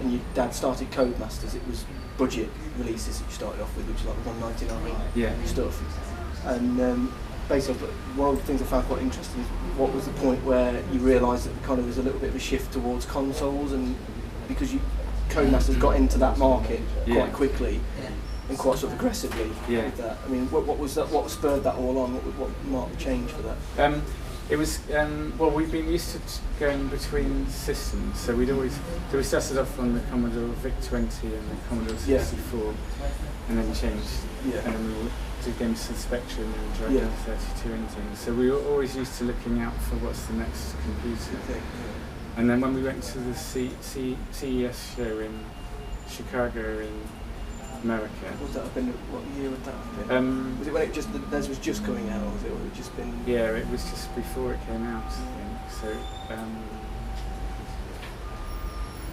and your dad started Codemasters, it was budget releases that you started off with, which is like $1.99 stuff. And basically, one of the things I found quite interesting is what was the point where you realised that there kind of was a little bit of a shift towards consoles, and because Codemasters got into that market quite quickly and quite sort of aggressively with that. I mean, what was that? What spurred that all on? What marked the change for that? It was, well, we've been used to going between systems, so we started off on the Commodore VIC-20 and the Commodore 64, and then changed, and then we did games to the Spectrum and Dragon 32 and things, so we were always used to looking out for what's the next computer. And then when we went to the CES show in Chicago in America. Would that have been, what year would that have been? Was it when the NES was just coming out, or was it, or had it just been? Yeah, it was just before it came out, I think. So,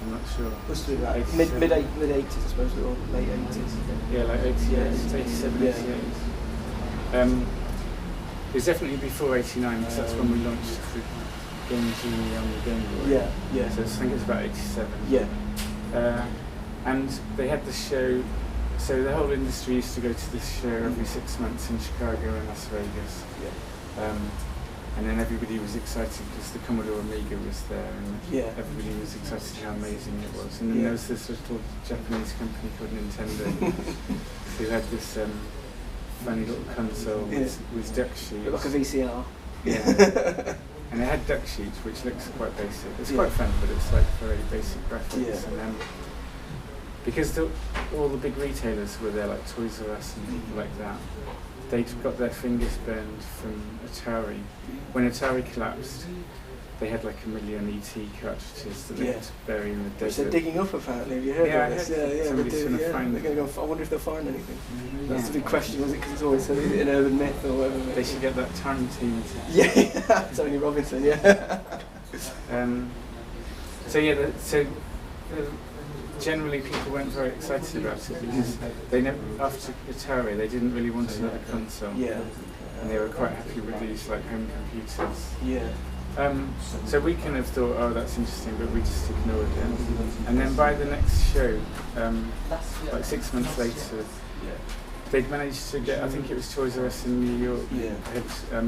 I'm not sure. Must be like mid 80s, I suppose, or late 80s. Yeah, like 87, 88. It was definitely before 89, because that's when we launched the game Genie on the Game Boy. So I think it's about 87. And they had the show. So the whole industry used to go to this show every 6 months in Chicago and Las Vegas. And then everybody was excited because the Commodore Amiga was there, and everybody was excited how amazing it was. And then there was this little Japanese company called Nintendo who had this funny little console with duck sheets. Like a VCR. And it had duck sheets, which looks quite basic. It's quite fun, but it's like very basic graphics. And because all the big retailers were there, like Toys R Us and people like that, they'd got their fingers burned from Atari. When Atari collapsed, they had like 1 million ET cartridges that they had to bury in the desert. Which they're digging up, apparently. Have you heard of this? Somebody's going to find they're going to go. I wonder if they'll find anything. That's the big question, was it? Because it's always an urban myth or whatever. They should get that time team to... Tony Robinson, generally people weren't very excited about it because they never, after Atari, they didn't really want another console. And they were quite happy with these like home computers. So we kind of thought, oh, that's interesting, but we just ignored it. And then by the next show, like 6 months later, they'd managed to get, I think it was Toys R Us in New York,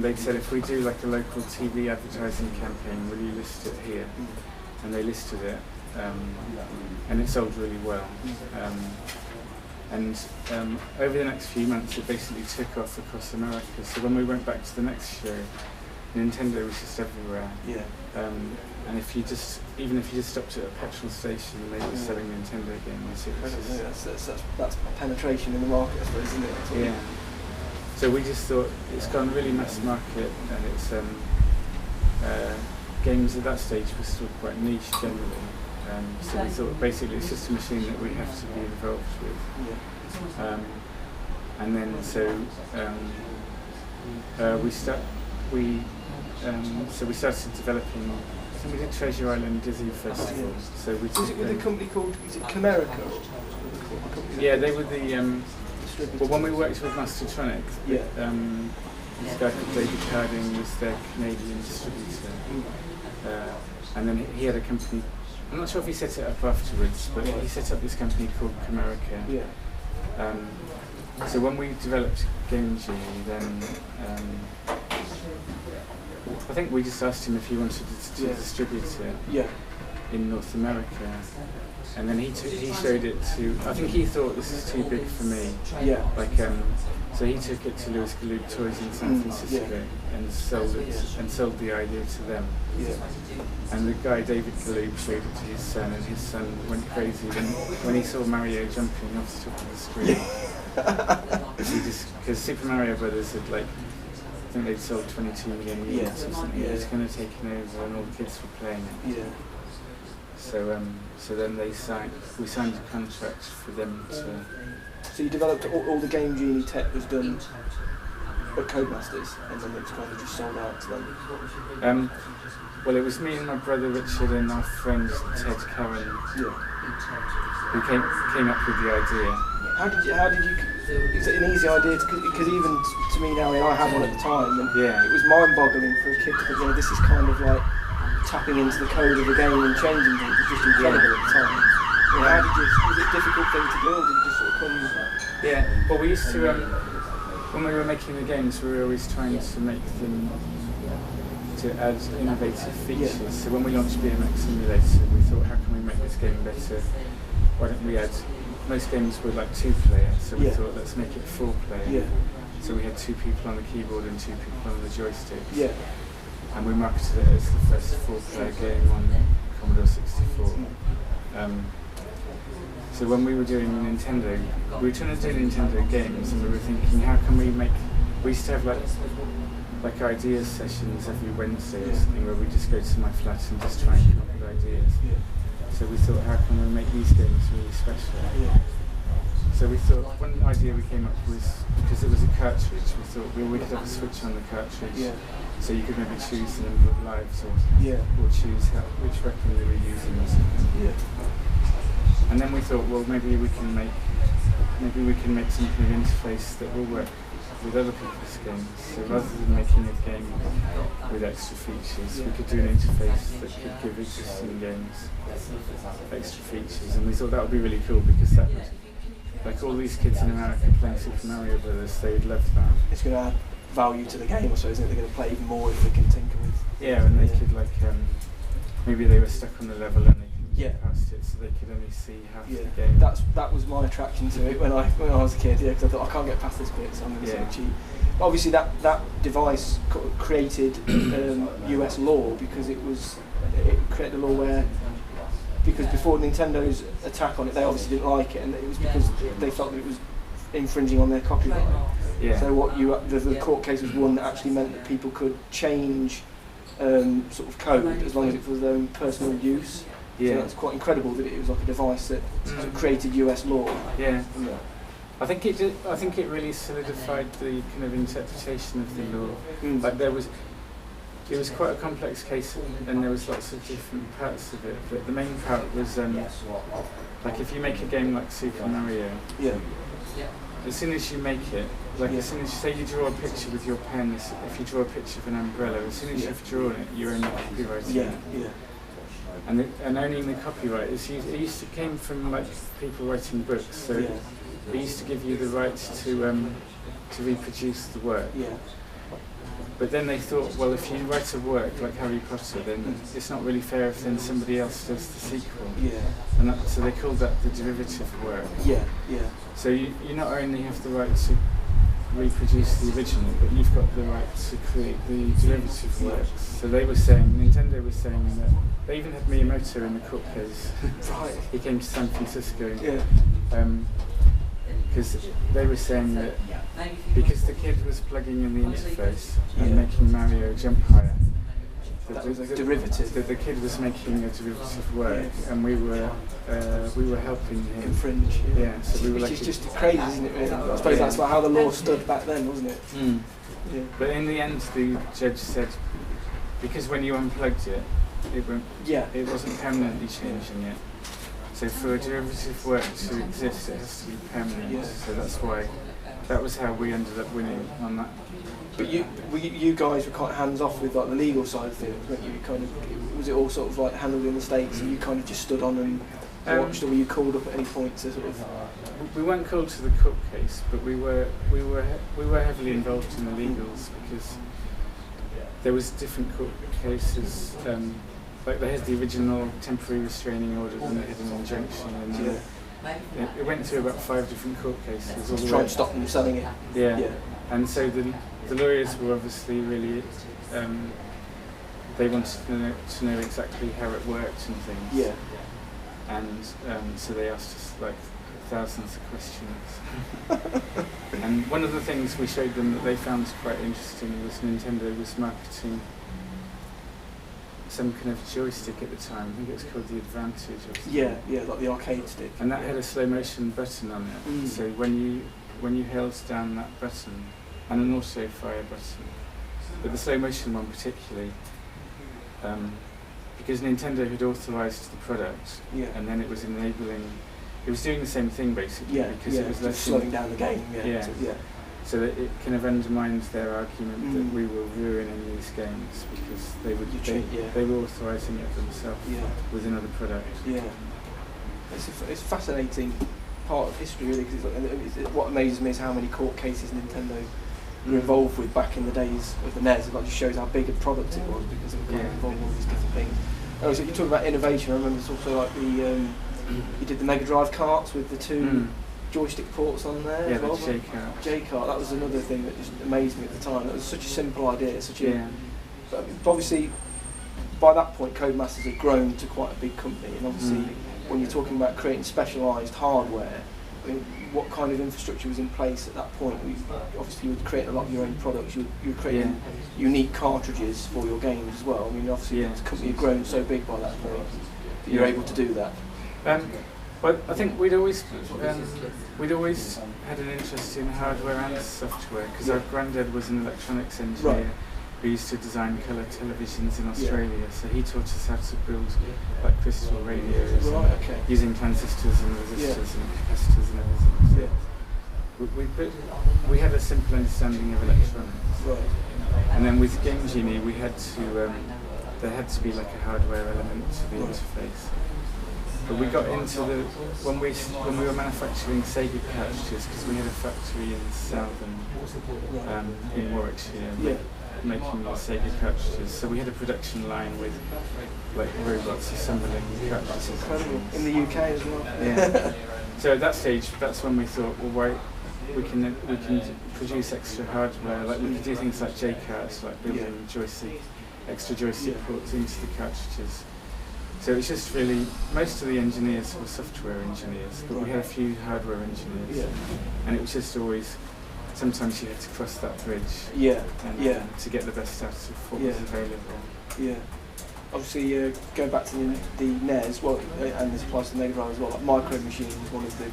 they'd said, if we do like a local TV advertising campaign, will you list it here? And they listed it. And it sold really well. And over the next few months, it basically took off across America. So when we went back to the next show, Nintendo was just everywhere. And if you just, even if you just stopped at a petrol station, they were selling Nintendo games. That's penetration in the market, I suppose, isn't it? So we just thought it's gone really mass market, and it's games at that stage were still quite niche generally. So we thought basically it's just a machine that we have to be involved with. And then we started developing. I think we did Treasure Island Disney Festival. So we was it with a company called Comerica? Yeah, they were the. Well, when we worked with Mastertronic, this guy called David Harding was their Canadian distributor, and then he had a company. I'm not sure if he set it up afterwards, but he set up this company called Comerica. So when we developed Game Genie, then I think we just asked him if he wanted to distribute it in North America, and then he showed it to. I think he thought this is too big for me. So he took it to Louis Galoob Toys in San Francisco and sold the idea to them. And the guy David Galoob showed it to his son, and his son went crazy when he saw Mario jumping off the top of the screen. Because Super Mario Brothers had I think they'd sold 22 million units or something. It was kind of taken over, and all the kids were playing it. So then we signed a contract for them to. So you developed all the Game Genie tech was done at Codemasters, and then it's kind of just sold out to them. Well, it was me and my brother Richard and our friend Ted Karen who came up with the idea. How did you? Is it an easy idea? Because even to me now, I had one at the time, and it was mind-boggling for a kid to think, this is kind of like tapping into the code of the game and changing things. It's just incredible at the time. How did you? Was it a difficult thing to do, or did you just sort of come? Yeah. Well, we used to when we were making the games, we were always trying to make them to add innovative features. Yeah. So when we launched BMX Simulator, we thought, how can we make this game better? Why don't we add? Most games were like 2-player, so we thought, let's make it 4-player. Yeah. So we had 2 people on the keyboard and 2 people on the joystick. Yeah. And we marketed it as the first 4-player game on Commodore 64. So when we were doing Nintendo, we were trying to do Nintendo games, and we were thinking, how can we make? We used to have like ideas sessions every Wednesday or something, where we just go to my flat and just try and come up with ideas. Yeah. So we thought, how can we make these games really special? Yeah. So we thought, one idea we came up with, because it was a cartridge, we thought we could have a switch on the cartridge. Yeah. So you could maybe choose the number of lives, or choose which weapon they were using or something. Yeah. And then we thought, well, maybe we can make some kind of interface that will work with other people's games. So rather than making a game with extra features, we could do an interface that could give existing games extra features. And we thought that would be really cool, because that would, like all these kids in America playing Super Mario Brothers, they would love that. It's going to add value to the game, or so, isn't it? They're going to play even more if they can tinker with. Yeah, and they could maybe they were stuck on the level and they couldn't get past it, so they could only see half the game. That was my attraction to it when I was a kid. Yeah, because I thought I can't get past this bit, so I'm going to sort of cheat. But obviously, that device created US law, because it created a law where. Because before Nintendo's attack on it, they obviously didn't like it, and it was because they felt that it was infringing on their copyright. Yeah. So the court case was one that actually meant that people could change sort of code as long as it was their own personal use. Yeah. So that's quite incredible that it was like a device that sort of created US law. Yeah. I think it really solidified the kind of interpretation of the law. Like it was quite a complex case, and there was lots of different parts of it. But the main part was like if you make a game like Super Mario, as soon as you make it, as soon as you say you draw a picture with your pen, if you draw a picture of an umbrella, as soon as you've drawn it, you're only copyrighting it. And owning the copyright came from like people writing books. So it used to give you the right to reproduce the work. But then they thought, well, if you write a work like Harry Potter, then it's not really fair if then somebody else does the sequel. And so they called that the derivative work. So you not only have the right to reproduce the original, but you've got the right to create the derivative works. So they were saying, Nintendo was saying that they even had Miyamoto in the court case. Right. He came to San Francisco. Because they were saying that because the kid was plugging in the interface and making Mario jump higher, that was a derivative. That the kid was making a derivative work, and we were helping him infringe. So we were which is just crazy, isn't it? Really? I suppose that's like how the law stood back then, wasn't it? But in the end, the judge said, because when you unplugged it, it wasn't permanently changing it. So for a derivative work to exist, it has to be permanent. So that's why. That was how we ended up winning on that. But you guys were quite hands off with like the legal side of things, weren't you? Was it all sort of like handled in the States, and you kind of just stood on and watched, or were you called up at any point to sort of? We weren't called to the court case, but we were heavily involved in the legals, because there was different court cases. Like they had the original temporary restraining order, and they had an injunction, and it went through about 5 different court cases. To try and stop them selling it. And so the lawyers were obviously really, they wanted to know exactly how it worked and things. And so they asked us like thousands of questions. And one of the things we showed them that they found quite interesting was Nintendo was marketing some kind of joystick at the time. I think it was called the Advantage or something. Like the arcade stick. And that had a slow motion button on it. So when you held down that button, and an auto fire button, but the slow motion one particularly, because Nintendo had authorised the product, and then it was doing the same thing basically, because it was slowing down the game. So that it kind of undermined their argument that we were ruining these games, because they were authorising it themselves with another product. it's a fascinating part of history, really, because what amazes me is how many court cases Nintendo were involved with back in the days of the NES. It just shows how big a product it was because they were kind of involved in all these different things. Oh, so you talk about innovation. I remember it's also like you did the Mega Drive carts with the two joystick ports on there. Yeah, as well, the J-cart. That was another thing that just amazed me at the time. That was such a simple idea, but obviously by that point Codemasters had grown to quite a big company, and obviously when you're talking about creating specialised hardware, I mean, what kind of infrastructure was in place at that point? Obviously you were creating a lot of your own products, you were creating unique cartridges for your games as well. I mean, obviously the company had grown so big by that point that you're able to do that. Well, I think we'd always had an interest in hardware and software, because our granddad was an electronics engineer who used to design colour televisions in Australia, so he taught us how to build like crystal radios using transistors and resistors and capacitors and everything. So we had a simple understanding of electronics. And then with Game Genie we had to there had to be like a hardware element to the interface. But we got into when we were manufacturing Sega cartridges, because we had a factory in Southern in Warwickshire making the Sega cartridges. So we had a production line with like robots assembling cartridges. That's incredible. In the UK as well. Yeah. So at that stage, that's when we thought, well, we can produce extra hardware. Like we could do things like J-carts, like building extra joystick ports into the cartridges. So it's just really, most of the engineers were software engineers, but we had a few hardware engineers, and it was just always, sometimes you had to cross that bridge to get the best out of what was available. Yeah. Obviously, going back to the NES, and this applies to the Mega Drive as well, like Micro Machines was one of the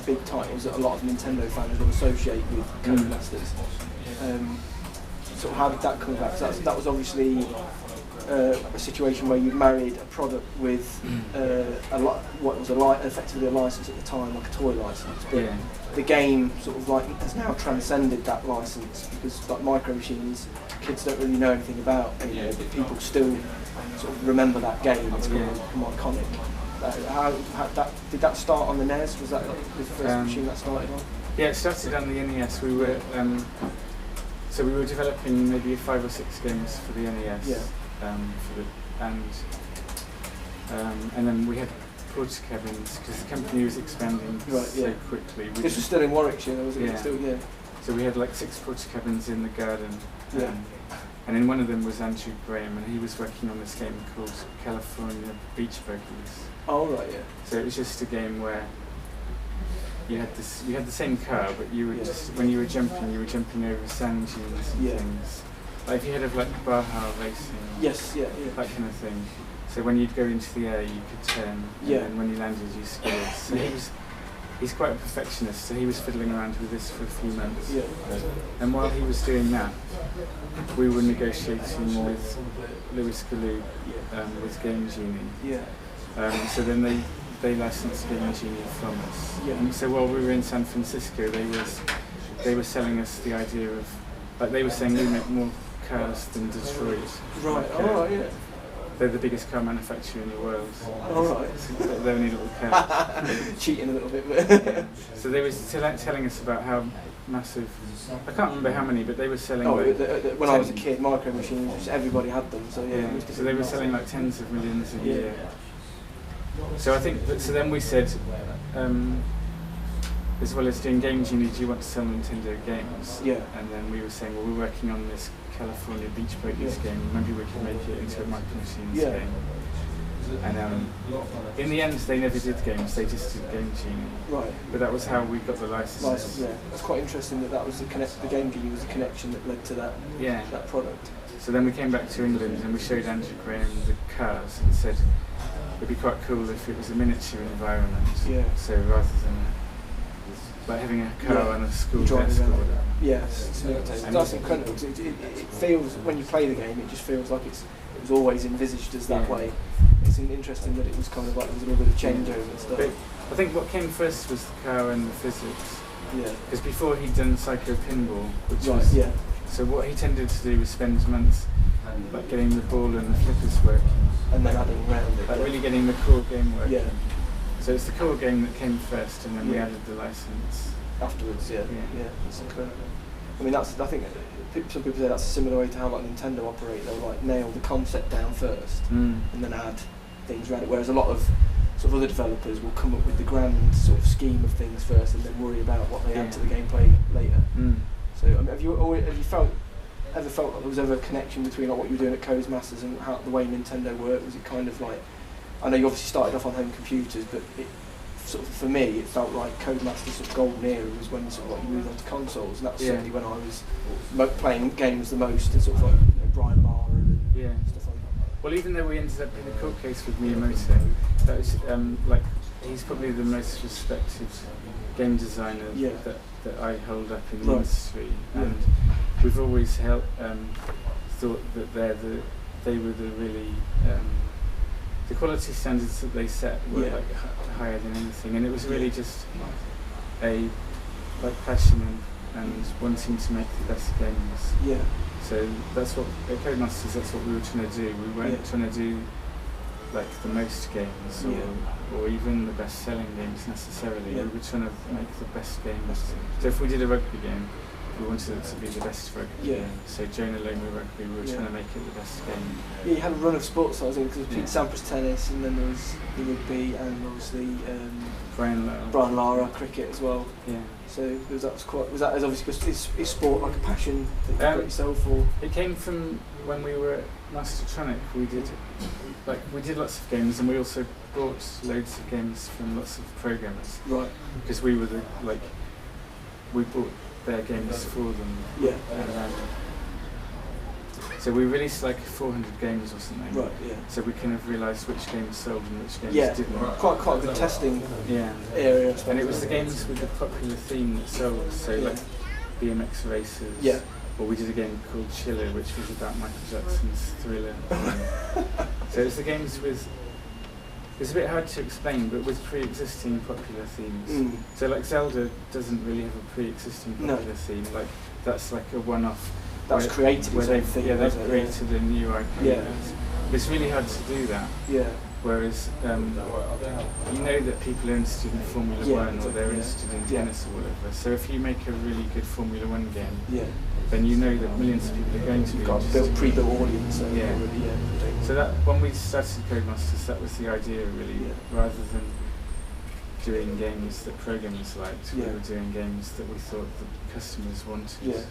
big titles that a lot of Nintendo fans would associate with Codemasters. So how did that come about? So that was obviously a situation where you married a product with what was effectively a license at the time, like a toy license, but the game sort of like has now transcended that license, because like Micro Machines, kids don't really know anything about anymore, but people still sort of remember that game. It's become iconic. Did that start on the NES? Was that the first machine that started on? Yeah, it started on the NES. We were so we were developing maybe 5 or 6 games for the NES. And then we had porta cabins, because the company was expanding so quickly. This was still in Warwickshire, was it? Still, So we had like 6 porta cabins in the garden, and in one of them was Andrew Graham, and he was working on this game called California Beach Buggies. Oh right, So it was just a game where you had the same car, but you were just, when you were jumping over sand dunes and things. Like if you heard of like Baja racing, that kind of thing. So when you'd go into the air, you could turn, and then when you landed, you skidded. So he's quite a perfectionist. So he was fiddling around with this for a few months. And while he was doing that, we were negotiating with Lewis Galoob with Game Genie. So then they licensed Game Genie from us. And so while we were in San Francisco, they were selling us the idea of, like they were saying, we make more cars than Detroit. Right, They're the biggest car manufacturer in the world. They're only little cars. Cheating a little bit. So they were telling us about how massive, I can't remember how many, but they were selling when I was a kid, Micro Machines, everybody had them. So so they were selling like tens of millions a year. So I think, so then we said, as well as doing Game Genie, do you want to sell Nintendo games? And then we were saying, well, we're working on this California Beach Buggies game, maybe we could make it into a Micro Machines game. And in the end, they never did games, they just did Game Genie. But that was how we got the license. That's quite interesting that was the Game Genie was the connection that led to that product. So then we came back to England and we showed Andrew Graham the cars and said, it'd be quite cool if it was a miniature environment. So rather than like having a car on a school desk or whatever. That's incredible. It feels, when you play the game, it just feels like it was always envisaged as that way. It's interesting that it was kind of like there was a little bit of changeover and stuff. But I think what came first was the car and the physics. Because before he'd done Psycho Pinball, which was so what he tended to do was spend months like getting the ball and the flippers working, and then adding around it, like really getting the core game working. So it's the core game that came first, and then we added the license afterwards. Yeah, that's incredible. I mean, I think some people say that's a similar way to how like Nintendo operate. They'll like nail the concept down first, and then add things around it. Whereas a lot of sort of other developers will come up with the grand sort of scheme of things first, and then worry about what they add to the gameplay later. So I mean, have you ever felt like there was ever a connection between like what you were doing at Codemasters and how the way Nintendo worked? Was it kind of like, I know you obviously started off on home computers, but it sort of, for me, it felt like Codemasters' sort of golden era was when sort of like you moved on to consoles, and that was certainly when I was playing games the most, and sort of like Brian Lara and stuff like that. Well, even though we ended up in a court case with Miyamoto, that was like he's probably the most respected game designer that I hold up in the industry, and we've always thought that they were the really the quality standards that they set were like higher than anything, and it was really just a like passion and wanting to make the best games. Yeah. So that's what at Codemasters, that's what we were trying to do. We weren't trying to do like the most games or even the best selling games necessarily. We were trying to make the best games. So if we did a rugby game, we wanted it to be the best rugby game. So Jonah Lomu Rugby, we were trying to make it the best game. Yeah, you had a run of sports, I think, because Pete Sampras tennis, and then there was the rugby, and obviously Brian Lara cricket as well. Yeah. So was that obviously because is sport like a passion that you got yourself, or? It came from when we were at Mastertronic. We did lots of games, and we also bought loads of games from lots of programmers. Right. Because we were we bought their games for them. Yeah. So we released like 400 games or something. Right. Yeah. So we kind of realised which games sold and which games didn't. Quite a good testing area. And it was the games with the popular theme that sold. So like BMX races. Yeah. Or we did a game called Chiller, which was about Michael Jackson's Thriller. So it was the games with. It's a bit hard to explain, but with pre-existing popular themes. So like Zelda doesn't really have a pre-existing popular theme. Like that's like a one-off. That's created where they've created a new IP. Yeah. It's really hard to do that. Yeah. Whereas you know that people are interested in Formula One or they're interested in tennis or whatever. So if you make a really good Formula One game, then you know that millions of people are going to be interested. Pre-built audience. So that when we started Codemasters, that was the idea really. Rather than doing games that programmers liked, we were doing games that we thought the customers wanted. Yeah.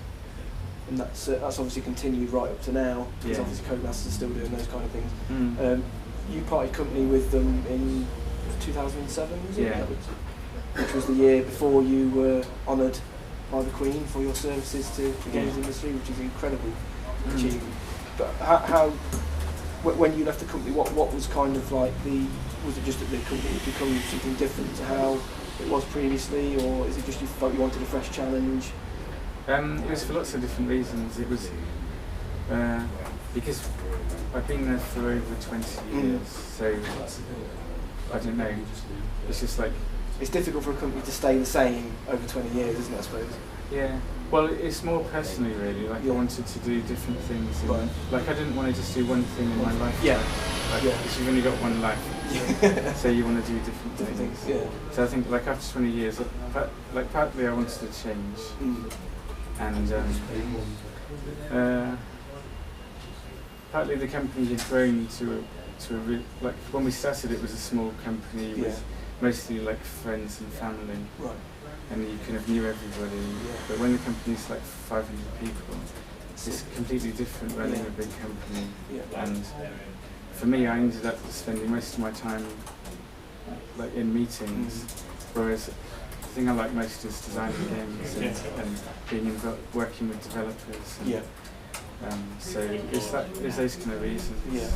And that's obviously continued right up to now. Because obviously Codemasters is still doing those kind of things. You parted company with them in 2007, was it? Yeah. Which was the year before you were honoured by the Queen for your services to the games industry, which is incredibly achievement. But how when you left the company, what was kind of like was it just that the company had become something different to how it was previously, or is it just you felt you wanted a fresh challenge? It was for lots of different reasons. It was because I've been there for over 20 years, so I don't know. It's just like it's difficult for a company to stay the same over 20 years, isn't it? I suppose. Yeah. Well, it's more personally, really. Like I wanted to do different things. Like I didn't want to just do one thing in my life. Because you've only got one life. So you want to do different things. Yeah. So I think like after 20 years, like partly I wanted to change, and partly the company had grown to like when we started, it was a small company with mostly like friends and family. Right. And you kind of knew everybody, but when the company's like 500 people, it's completely different running a big company. And for me, I ended up spending most of my time like in meetings, whereas the thing I like most is designing games and being working with developers. And, so it's those kind of reasons.